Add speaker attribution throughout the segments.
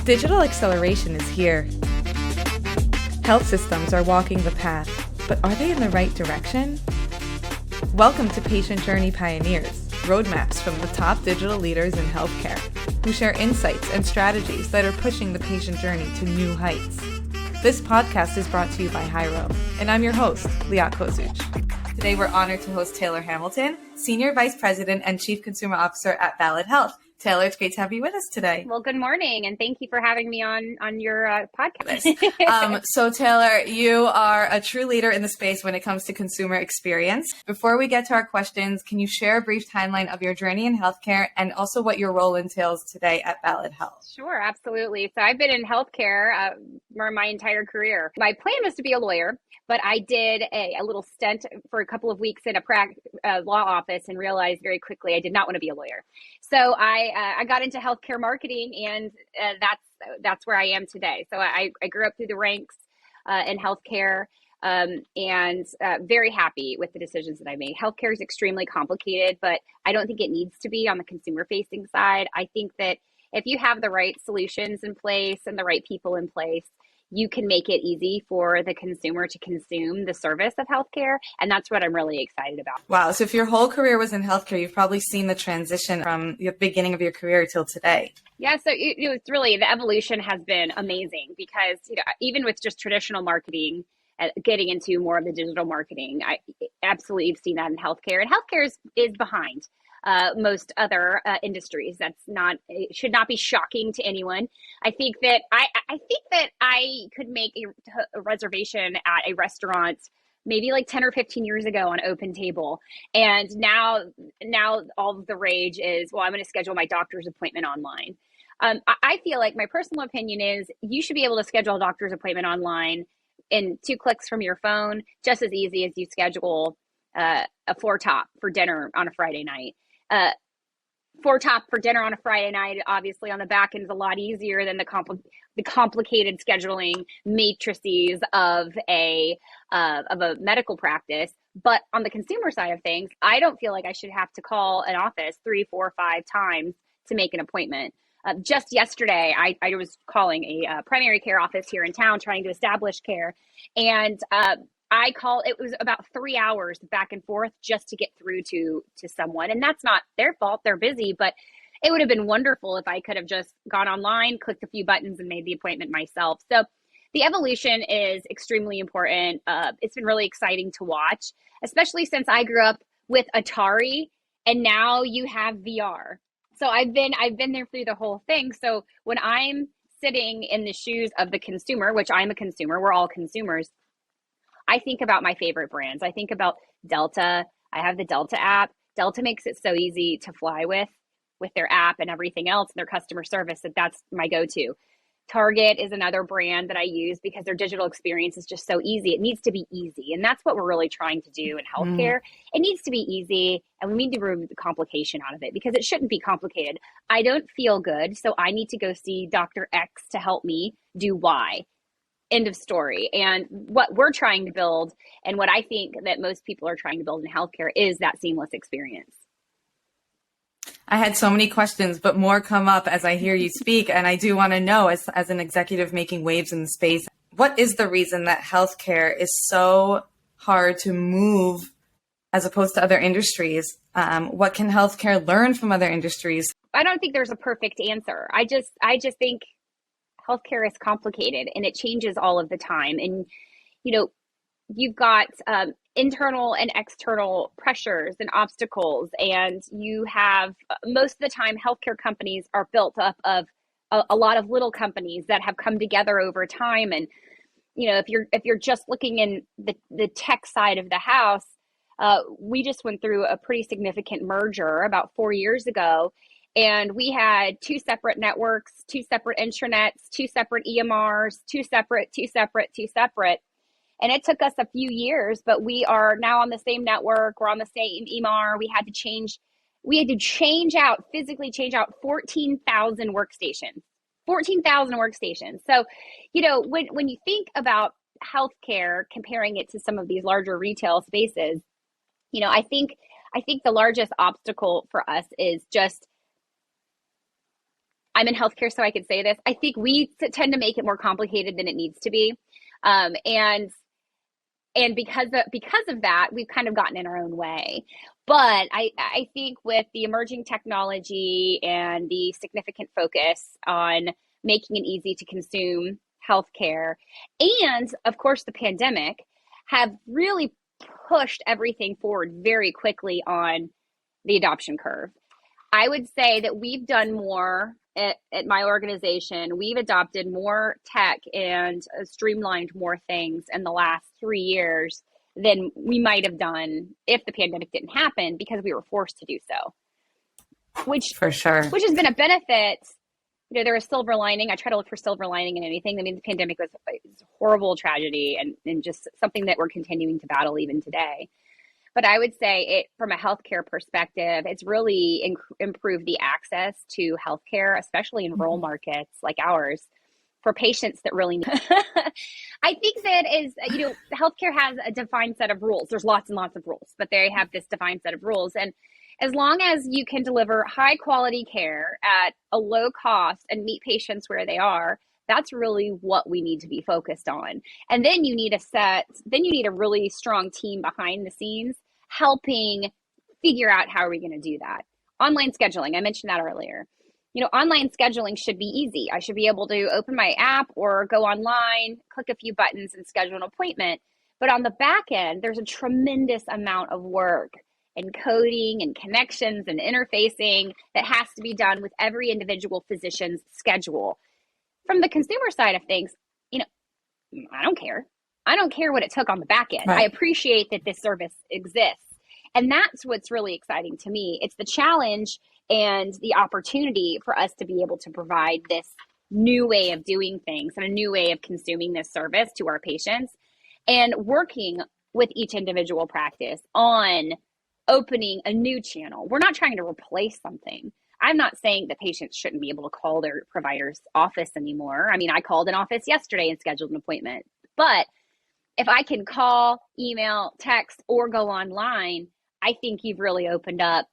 Speaker 1: Digital acceleration is here. Health systems are walking the path, but are they in the right direction? Welcome to Patient Journey Pioneers, roadmaps from the top digital leaders in healthcare, who share insights and strategies that are pushing the patient journey to new heights. This podcast is brought to you by Hyro, and I'm your host, Liat Kozuch. Today we're honored to host Taylor Hamilton, Senior Vice President and Chief Consumer Officer at Ballad Health. Taylor, it's great to have you with us today.
Speaker 2: Well, good morning, and thank you for having me on your podcast.
Speaker 1: So, Taylor, you are a true leader in the space when it comes to consumer experience. Before we get to our questions, can you share a brief timeline of your journey in healthcare and also what your role entails today at Ballad Health?
Speaker 2: Sure, absolutely. So I've been in healthcare my entire career. My plan was to be a lawyer, but I did a little stint for a couple of weeks in a law office and realized very quickly I did not want to be a lawyer. So I got into healthcare marketing, and that's where I am today. So I grew up through the ranks in healthcare, and very happy with the decisions that I made. Healthcare is extremely complicated, but I don't think it needs to be on the consumer-facing side. I think that if you have the right solutions in place and the right people in place, you can make it easy for the consumer to consume the service of healthcare. And that's what I'm really excited about.
Speaker 1: Wow. So if your whole career was in healthcare, you've probably seen the transition from the beginning of your career till today.
Speaker 2: Yeah. So it's really, the evolution has been amazing because, even with just traditional marketing, getting into more of the digital marketing, I absolutely have seen that in healthcare. And healthcare is behind most other industries. It should not be shocking to anyone. I think that I could make a reservation at a restaurant maybe like 10 or 15 years ago on Open Table. And now all of the rage is, well, I'm going to schedule my doctor's appointment online. I feel like my personal opinion is you should be able to schedule a doctor's appointment online in 2 clicks from your phone, just as easy as you schedule a four top for dinner on a Friday night. Four top for dinner on a Friday night, obviously on the back end, is a lot easier than the complicated scheduling matrices of a medical practice. But on the consumer side of things, I don't feel like I should have to call an office 3, 4, 5 times to make an appointment. Just yesterday, I was calling a primary care office here in town trying to establish care, and it was about 3 hours back and forth just to get through to someone. And that's not their fault. They're busy, but it would have been wonderful if I could have just gone online, clicked a few buttons, and made the appointment myself. So the evolution is extremely important. It's been really exciting to watch, especially since I grew up with Atari and now you have VR. So I've been there through the whole thing. So when I'm sitting in the shoes of the consumer, which I'm a consumer, we're all consumers, I think about my favorite brands. I think about Delta. I have the Delta app. Delta makes it so easy to fly with their app and everything else, and their customer service, that's my go-to. Target is another brand that I use because their digital experience is just so easy. It needs to be easy. And that's what we're really trying to do in healthcare. It needs to be easy, and we need to remove the complication out of it because it shouldn't be complicated. I don't feel good, so I need to go see Dr. X to help me do Y. End of story. And what we're trying to build, and what I think that most people are trying to build in healthcare, is that seamless experience.
Speaker 1: I had so many questions, but more come up as I hear you speak. And I do want to know, as an executive making waves in the space, what is the reason that healthcare is so hard to move as opposed to other industries? What can healthcare learn from other industries?
Speaker 2: I don't think there's a perfect answer. I just think healthcare is complicated and it changes all of the time. And, you've got internal and external pressures and obstacles. And you have, most of the time, healthcare companies are built up of a lot of little companies that have come together over time. And, if you're just looking in the tech side of the house, we just went through a pretty significant merger about 4 years ago. And we had 2 separate networks, 2 separate intranets, 2 separate EMRs, 2 separate. And it took us a few years, but we are now on the same network. We're on the same EMR. We had to physically change out 14,000 workstations. 14,000 workstations. So, when you think about healthcare, comparing it to some of these larger retail spaces, I think the largest obstacle for us is just, I'm in healthcare, so I could say this. I think we tend to make it more complicated than it needs to be. And because of that, we've kind of gotten in our own way. But I think with the emerging technology and the significant focus on making it easy to consume healthcare, and of course the pandemic, have really pushed everything forward very quickly on the adoption curve. I would say that we've done more at my organization. We've adopted more tech and streamlined more things in the last 3 years than we might have done if the pandemic didn't happen, because we were forced to do so. Which
Speaker 1: For sure.
Speaker 2: Which has been a benefit. There is silver lining. I try to look for silver lining in anything. I mean, the pandemic was a horrible tragedy and just something that we're continuing to battle even today. But I would say from a healthcare perspective, it's really improved the access to healthcare, especially in rural markets like ours, for patients that really need. I think that healthcare has a defined set of rules. There's lots and lots of rules, but they have this defined set of rules. And as long as you can deliver high quality care at a low cost and meet patients where they are, that's really what we need to be focused on. And then you need a really strong team behind the scenes helping figure out how are we going to do that. Online scheduling, I mentioned that earlier. Online scheduling should be easy. I should be able to open my app or go online, click a few buttons and schedule an appointment. But on the back end, there's a tremendous amount of work and coding and connections and interfacing that has to be done with every individual physician's schedule. From the consumer side of things, I don't care. I don't care what it took on the back end. Right. I appreciate that this service exists. And that's what's really exciting to me. It's the challenge and the opportunity for us to be able to provide this new way of doing things and a new way of consuming this service to our patients, and working with each individual practice on opening a new channel. We're not trying to replace something. I'm not saying that patients shouldn't be able to call their provider's office anymore. I mean, I called an office yesterday and scheduled an appointment. But if I can call, email, text, or go online, I think you've opened up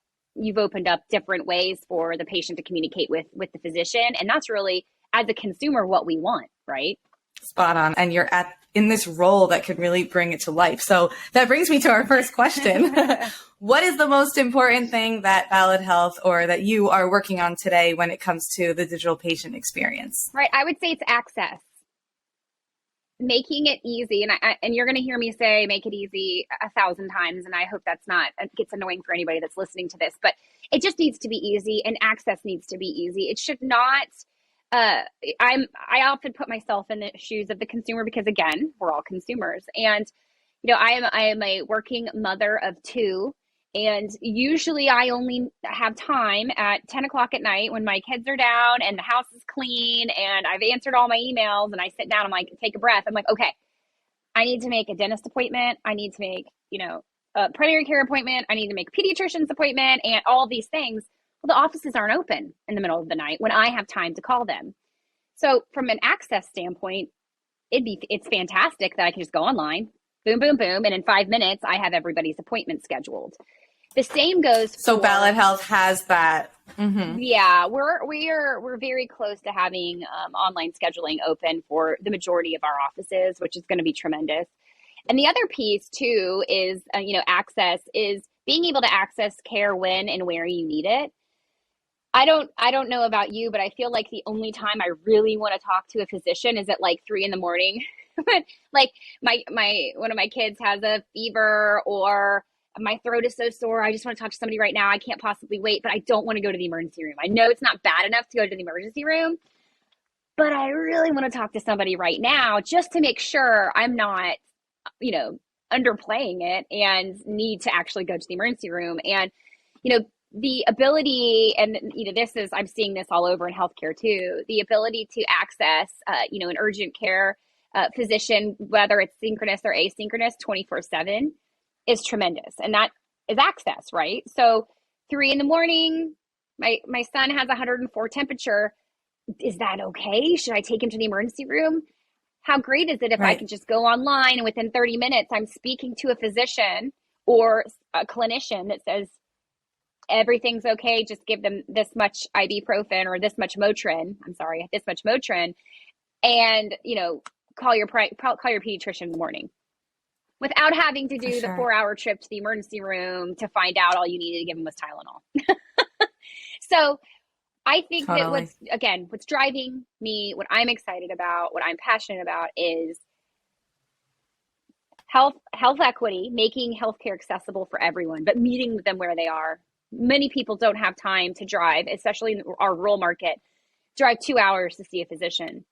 Speaker 2: different ways for the patient to communicate with the physician. And that's really, as a consumer, what we want, right?
Speaker 1: Spot on. And you're in this role that could really bring it to life. So that brings me to our first question. What is the most important thing that Ballad Health or that you are working on today when it comes to the digital patient experience? Right.
Speaker 2: I would say it's access. Making it easy. And you're going to hear me say, make it easy 1,000 times. And I hope gets annoying for anybody that's listening to this, but it just needs to be easy, and access needs to be easy. It should not, I often put myself in the shoes of the consumer because, again, we're all consumers. And, I am a working mother of 2. And usually I only have time at 10 o'clock at night when my kids are down and the house is clean and I've answered all my emails, and I sit down, I'm like, take a breath. I'm like, okay, I need to make a dentist appointment. I need to make, a primary care appointment. I need to make a pediatrician's appointment and all these things. Well, the offices aren't open in the middle of the night when I have time to call them. So from an access standpoint, it's fantastic that I can just go online, boom, boom, boom. And in 5 minutes, I have everybody's appointment scheduled. The same goes
Speaker 1: for Ballad Health has that. Mm-hmm.
Speaker 2: Yeah, we're very close to having online scheduling open for the majority of our offices, which is going to be tremendous. And the other piece too is access, is being able to access care when and where you need it. I don't know about you, but I feel like the only time I really want to talk to a physician is at like 3 a.m. Like one of my kids has a fever, or my throat is so sore, I just want to talk to somebody right now. I can't possibly wait, but I don't want to go to the emergency room. I know it's not bad enough to go to the emergency room, but I really want to talk to somebody right now just to make sure I'm not, underplaying it and need to actually go to the emergency room. And, the ability, and, I'm seeing this all over in healthcare too, the ability to access, an urgent care physician, whether it's synchronous or asynchronous, 24/7, is tremendous. And that is access, right? So 3 a.m, my son has 104 temperature. Is that okay? Should I take him to the emergency room? How great is it if I
Speaker 1: Right.
Speaker 2: can just go online and within 30 minutes, I'm speaking to a physician or a clinician that says, everything's okay. Just give them this much ibuprofen or this much Motrin. I'm sorry, this much Motrin, and call your pediatrician in the morning without having to
Speaker 1: For
Speaker 2: do the
Speaker 1: sure.
Speaker 2: 4-hour trip to the emergency room to find out all you needed to give them was Tylenol. So I think that
Speaker 1: Totally.
Speaker 2: what's driving me, what I'm excited about, what I'm passionate about is health equity, making healthcare accessible for everyone, but meeting them where they are. Many people don't have time to drive, especially in our rural market, drive 2 hours to see a physician.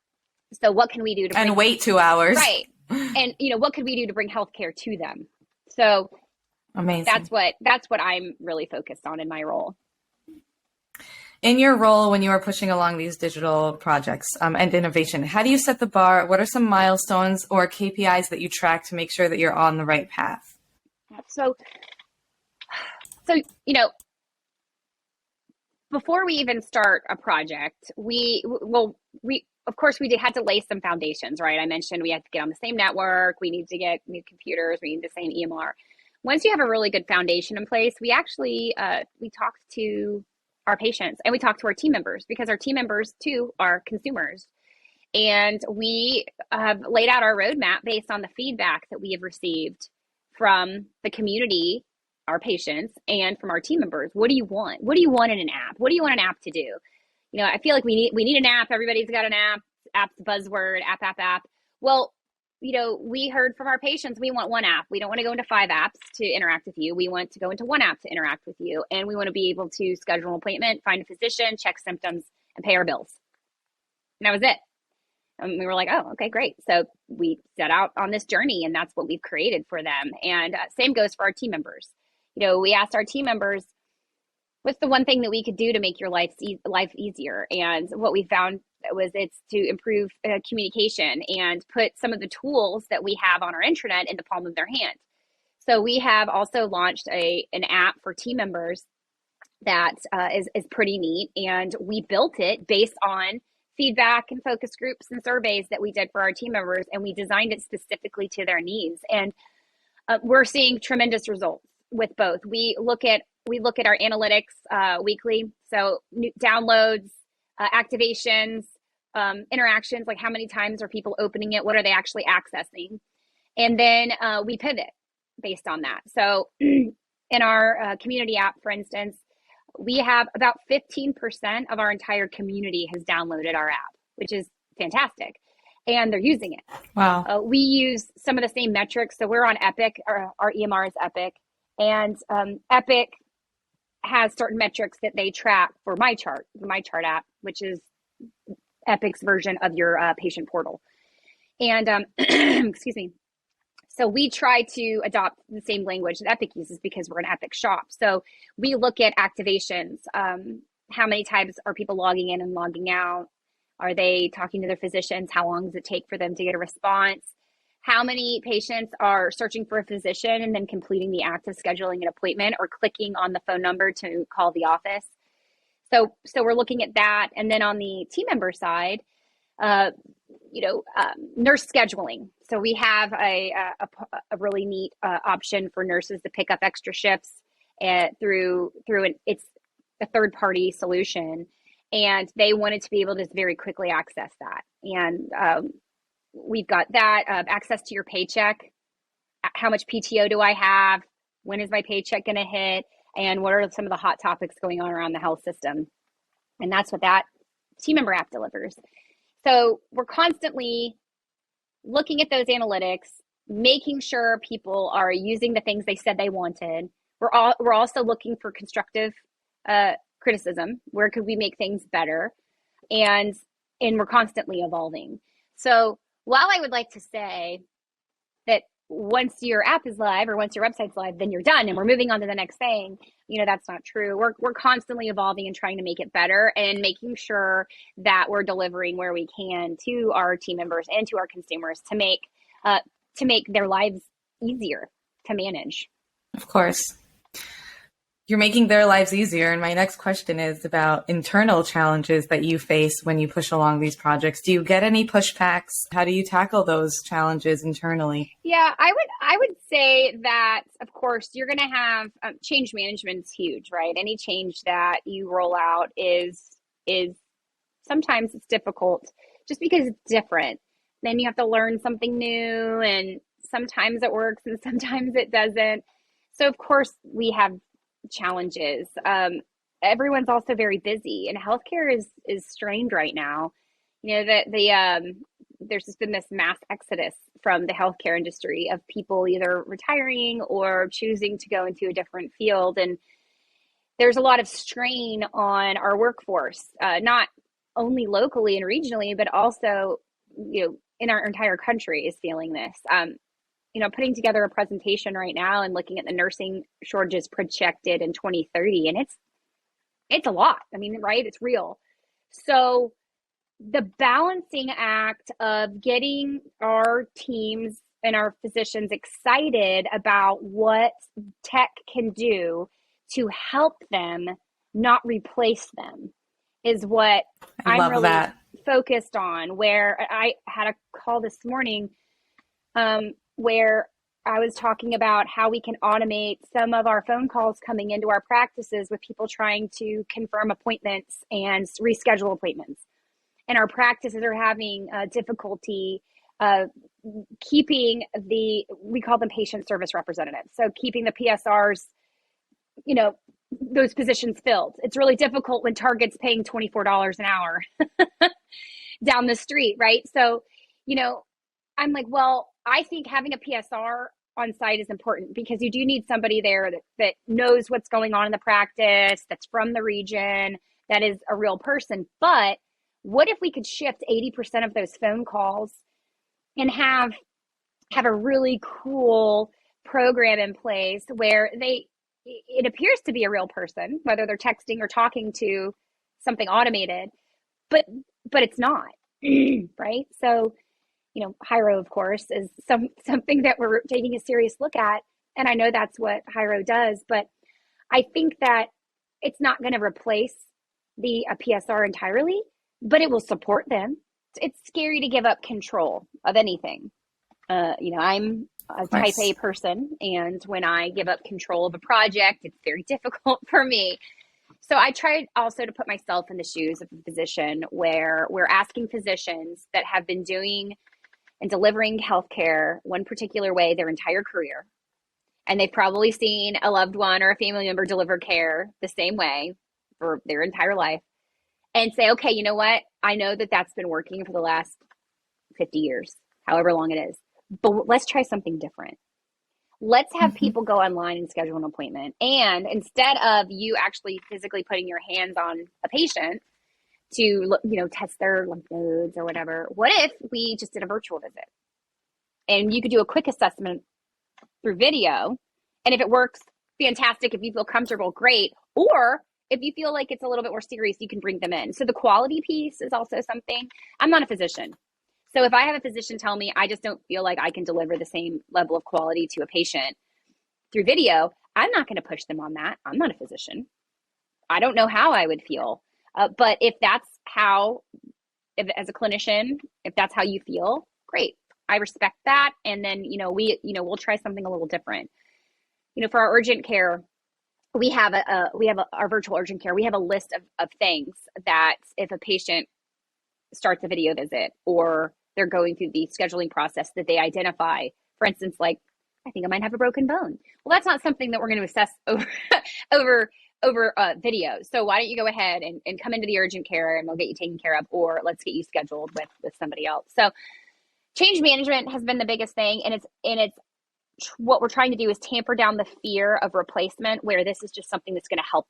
Speaker 2: So what can we do to
Speaker 1: And
Speaker 2: bring
Speaker 1: wait 2 hours.
Speaker 2: right? And what could we do to bring healthcare to them? So
Speaker 1: Amazing.
Speaker 2: that's what I'm really focused on in my role.
Speaker 1: In your role when you are pushing along these digital projects and innovation, how do you set the bar? What are some milestones or KPIs that you track to make sure that you're on the right path?
Speaker 2: So before we even start a project, we of course we had to lay some foundations, right? I mentioned we had to get on the same network, we need to get new computers, we need the same EMR. Once you have a really good foundation in place, we actually we talked to our patients and we talked to our team members, because our team members too are consumers. And we have laid out our roadmap based on the feedback that we have received from the community, our patients, and from our team members. What do you want? What do you want in an app? What do you want an app to do? I feel like we need an app. Everybody's got an app. App's the buzzword. App. Well, we heard from our patients, we want one app. We don't want to go into 5 apps to interact with you. We want to go into one app to interact with you. And we want to be able to schedule an appointment, find a physician, check symptoms, and pay our bills. And that was it. And we were like, oh, okay, great. So we set out on this journey, and that's what we've created for them. And same goes for our team members. We asked our team members, what's the one thing that we could do to make your life easier? And what we found was it's to improve communication and put some of the tools that we have on our intranet in the palm of their hand. So we have also launched an app for team members that is pretty neat. And we built it based on feedback and focus groups and surveys that we did for our team members, and we designed it specifically to their needs. And we're seeing tremendous results with both. We look at our analytics weekly, so new downloads, activations, interactions, like how many times are people opening it, what are they actually accessing, and then we pivot based on that. So in our community app, for instance, we have about 15% of our entire community has downloaded our app, which is fantastic. And they're using it.
Speaker 1: Wow.
Speaker 2: We use some of the same metrics. So we're on Epic, our EMR is Epic. And Epic has certain metrics that they track for MyChart, the MyChart app, which is Epic's version of your patient portal. And excuse me. So we try to adopt the same language that Epic uses because we're an Epic shop. So we look at activations. How many times are people logging in and logging out? Are they talking to their physicians? How long does it take for them to get a response? How many patients are searching for a physician and then completing the act of scheduling an appointment or clicking on the phone number to call the office? So we're looking at that. And then on the team member side, nurse scheduling. So we have a really neat option for nurses to pick up extra shifts it's a third party solution, and they wanted to be able to very quickly access that. And we've got that access to your paycheck. How much PTO do I have? When is my paycheck going to hit? And what are some of the hot topics going on around the health system? And that's what that team member app delivers. So we're constantly looking at those analytics, making sure people are using the things they said they wanted. We're also looking for constructive criticism. Where could we make things better? And we're constantly evolving. So while I would like to say that once your app is live or once your website's live, then you're done and we're moving on to the next thing, that's not true. We're constantly evolving and trying to make it better and making sure that we're delivering where we can to our team members and to our consumers to make their lives easier to manage.
Speaker 1: Of course. you're making their lives easier. And my next question is about internal challenges that you face when you push along these projects. Do you get any pushbacks? How do you tackle those challenges internally?
Speaker 2: Yeah, I would say that, of course, you're going to have change management's huge, right? Any change that you roll out is sometimes it's difficult just because it's different. Then you have to learn something new, and sometimes it works and sometimes it doesn't. So of course we have challenges. Everyone's also very busy, and healthcare is strained right now. You know that there's just been this mass exodus from the healthcare industry of people either retiring or choosing to go into a different field, and there's a lot of strain on our workforce, not only locally and regionally, but also in our entire country is feeling this. Putting together a presentation right now and looking at the nursing shortages projected in 2030, and it's a lot. I mean, right? It's real. So the balancing act of getting our teams and our physicians excited about what tech can do to help them, not replace them, is what I'm really focused on. Where I had a call this morning where I was talking about how we can automate some of our phone calls coming into our practices with people trying to confirm appointments and reschedule appointments. And our practices are having difficulty keeping we call them patient service representatives. So keeping the PSRs, those positions filled. It's really difficult when Target's paying $24 an hour down the street, right? So, I'm like, well, I think having a PSR on site is important because you do need somebody there that knows what's going on in the practice, that's from the region, that is a real person. But what if we could shift 80% of those phone calls and have a really cool program in place where it appears to be a real person, whether they're texting or talking to something automated, but it's not, right? So, Hyro, of course, is something that we're taking a serious look at. And I know that's what Hyro does, but I think that it's not going to replace a PSR entirely, but it will support them. It's scary to give up control of anything. I'm a type A person, and when I give up control of a project, it's very difficult for me. So I tried also to put myself in the shoes of a physician where we're asking physicians that have been doing and delivering healthcare one particular way their entire career, and they've probably seen a loved one or a family member deliver care the same way for their entire life, and say, okay, you know what? I know that that's been working for the last 50 years, however long it is, but let's try something different. Let's have people go online and schedule an appointment. And instead of you actually physically putting your hands on a patient to, test their lymph nodes or whatever, what if we just did a virtual visit? And you could do a quick assessment through video. And if it works, fantastic. If you feel comfortable, great. Or if you feel like it's a little bit more serious, you can bring them in. So the quality piece is also something. I'm not a physician. So if I have a physician tell me I just don't feel like I can deliver the same level of quality to a patient through video, I'm not going to push them on that. I'm not a physician. I don't know how I would feel. But if that's as a clinician, if that's how you feel, great. I respect that. And then, we'll try something a little different. For our urgent care, we have our virtual urgent care. We have a list of things that if a patient starts a video visit or they're going through the scheduling process that they identify, for instance, like, I think I might have a broken bone. Well, that's not something that we're going to assess over video. So why don't you go ahead and come into the urgent care and we'll get you taken care of, or let's get you scheduled with somebody else. So change management has been the biggest thing. And it's what we're trying to do is tamper down the fear of replacement, where this is just something that's going to help.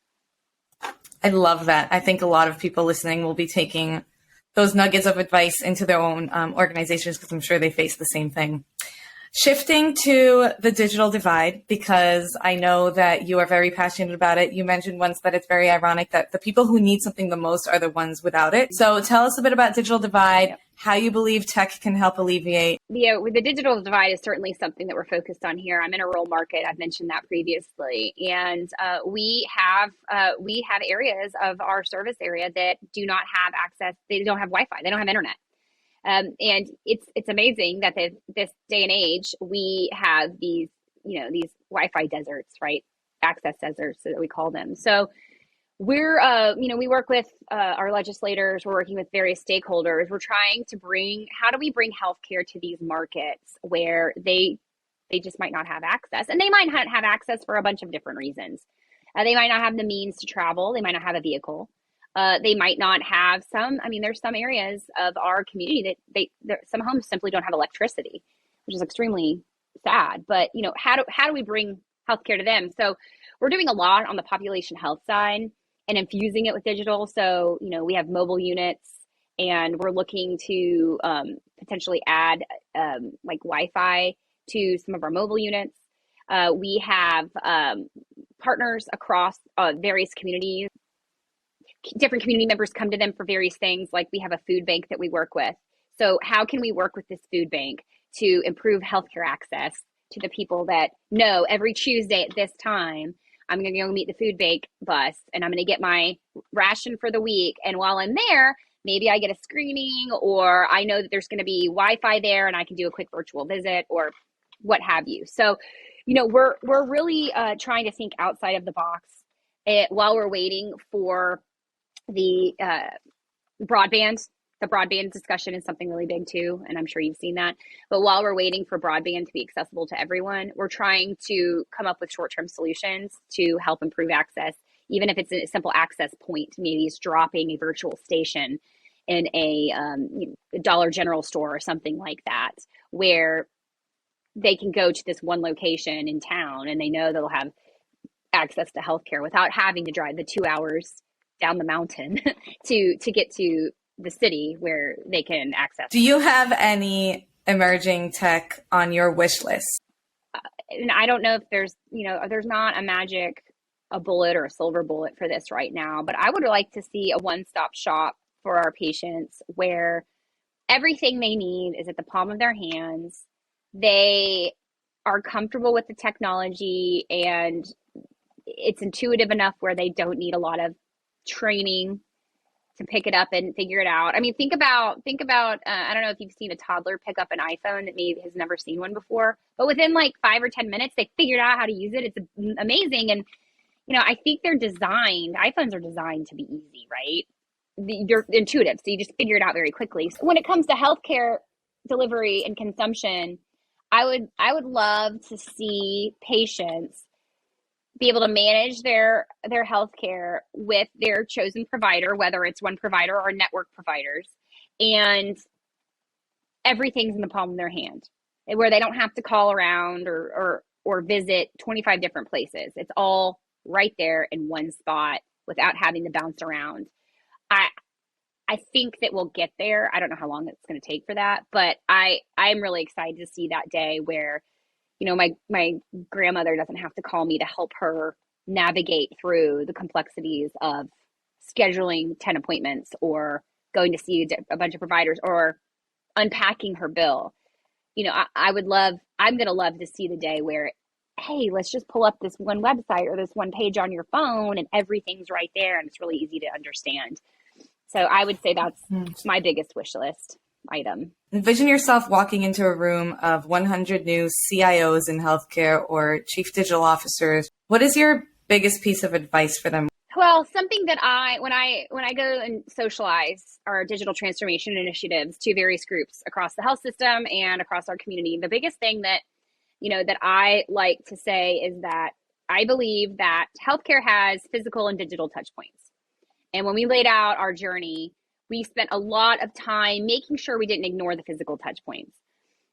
Speaker 1: I love that. I think a lot of people listening will be taking those nuggets of advice into their own organizations, because I'm sure they face the same thing. Shifting to the digital divide, because I know that you are very passionate about it. You mentioned once that it's very ironic that the people who need something the most are the ones without it. So tell us a bit about digital divide. how you believe tech can help alleviate.
Speaker 2: The digital divide is certainly something that we're focused on here. I'm in a rural market. I've mentioned that previously, and we have areas of our service area that do not have access. They don't have Wi-Fi. They don't have internet. And it's amazing that this day and age we have these Wi-Fi deserts, right? Access deserts that we call them. So we're we work with our legislators. We're working with various stakeholders. We're trying to how do we bring healthcare to these markets where they just might not have access, and they might not have access for a bunch of different reasons. They might not have the means to travel. They might not have a vehicle. They might not have there's some areas of our community that some homes simply don't have electricity, which is extremely sad. But, how do we bring healthcare to them? So we're doing a lot on the population health side and infusing it with digital. So, we have mobile units, and we're looking to potentially add like Wi-Fi to some of our mobile units. We have partners across various communities. Different community members come to them for various things. Like we have a food bank that we work with. So how can we work with this food bank to improve healthcare access to the people that know every Tuesday at this time, I'm going to go meet the food bank bus and I'm going to get my ration for the week. And while I'm there, maybe I get a screening, or I know that there's going to be Wi-Fi there and I can do a quick virtual visit or what have you. So, we're really trying to think outside of the box while we're waiting for the broadband. The broadband discussion is something really big too, and I'm sure you've seen that. But while we're waiting for broadband to be accessible to everyone, we're trying to come up with short-term solutions to help improve access, even if it's a simple access point. Maybe it's dropping a virtual station in a Dollar General store or something like that, where they can go to this one location in town and they know they'll have access to healthcare without having to drive the 2 hours down the mountain to get to the city where they can access.
Speaker 1: Do you have any emerging tech on your wish list?
Speaker 2: And I don't know if there's not a bullet or a silver bullet for this right now, but I would like to see a one-stop shop for our patients where everything they need is at the palm of their hands. They are comfortable with the technology and it's intuitive enough where they don't need a lot of training to pick it up and figure it out. I mean, think about I don't know if you've seen a toddler pick up an iPhone that maybe has never seen one before, but within like 5 or 10 minutes, they figured out how to use it. It's amazing. And, I think iPhones are designed to be easy, right? They're intuitive. So you just figure it out very quickly. So when it comes to healthcare delivery and consumption, I would love to see patients be able to manage their healthcare with their chosen provider, whether it's one provider or network providers, and everything's in the palm of their hand, where they don't have to call around or visit 25 different places. It's all right there in one spot without having to bounce around. I think that we'll get there. I don't know how long it's going to take for that, but I'm really excited to see that day where my grandmother doesn't have to call me to help her navigate through the complexities of scheduling 10 appointments or going to see a bunch of providers or unpacking her bill. I'm going to love to see the day where, hey, let's just pull up this one website or this one page on your phone and everything's right there and it's really easy to understand. So I would say that's my biggest wish list item.
Speaker 1: Envision yourself walking into a room of 100 new CIOs in healthcare or chief digital officers. What is your biggest piece of advice for them?
Speaker 2: Well, something that when I go and socialize our digital transformation initiatives to various groups across the health system and across our community, the biggest thing that I like to say is that I believe that healthcare has physical and digital touch points. And when we laid out our journey, we spent a lot of time making sure we didn't ignore the physical touch points.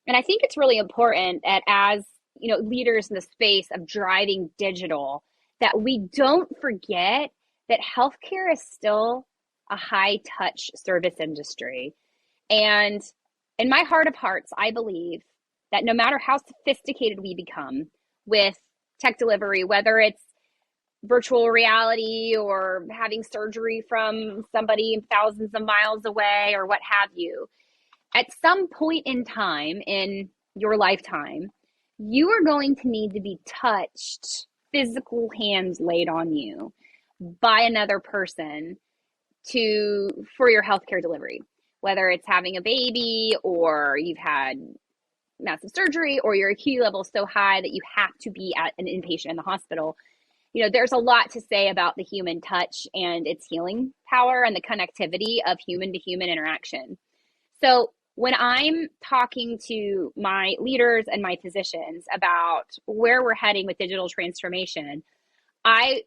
Speaker 2: And I think it's really important that as leaders in the space of driving digital, that we don't forget that healthcare is still a high touch service industry. And in my heart of hearts, I believe that no matter how sophisticated we become with tech delivery, whether it's virtual reality or having surgery from somebody thousands of miles away or what have you, at some point in time in your lifetime, you are going to need to be touched, physical hands laid on you by another person for your healthcare delivery, whether it's having a baby or you've had massive surgery or your acuity level is so high that you have to be at an inpatient in the hospital. There's a lot to say about the human touch and its healing power and the connectivity of human to human interaction. So when I'm talking to my leaders and my physicians about where we're heading with digital transformation, I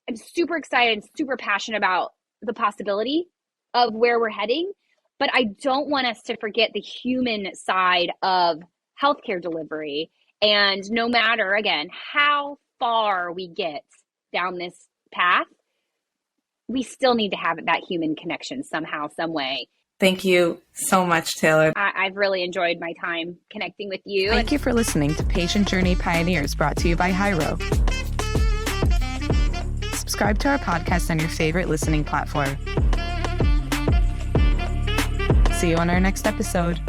Speaker 2: am super excited and super passionate about the possibility of where we're heading, but I don't want us to forget the human side of healthcare delivery. And no matter, again, how far we get down this path, we still need to have that human connection somehow, some way.
Speaker 1: Thank you so much, Taylor.
Speaker 2: I've really enjoyed my time connecting with you.
Speaker 1: Thank you for listening to Patient Journey Pioneers, brought to you by Hyro. Subscribe to our podcast on your favorite listening platform. See you on our next episode.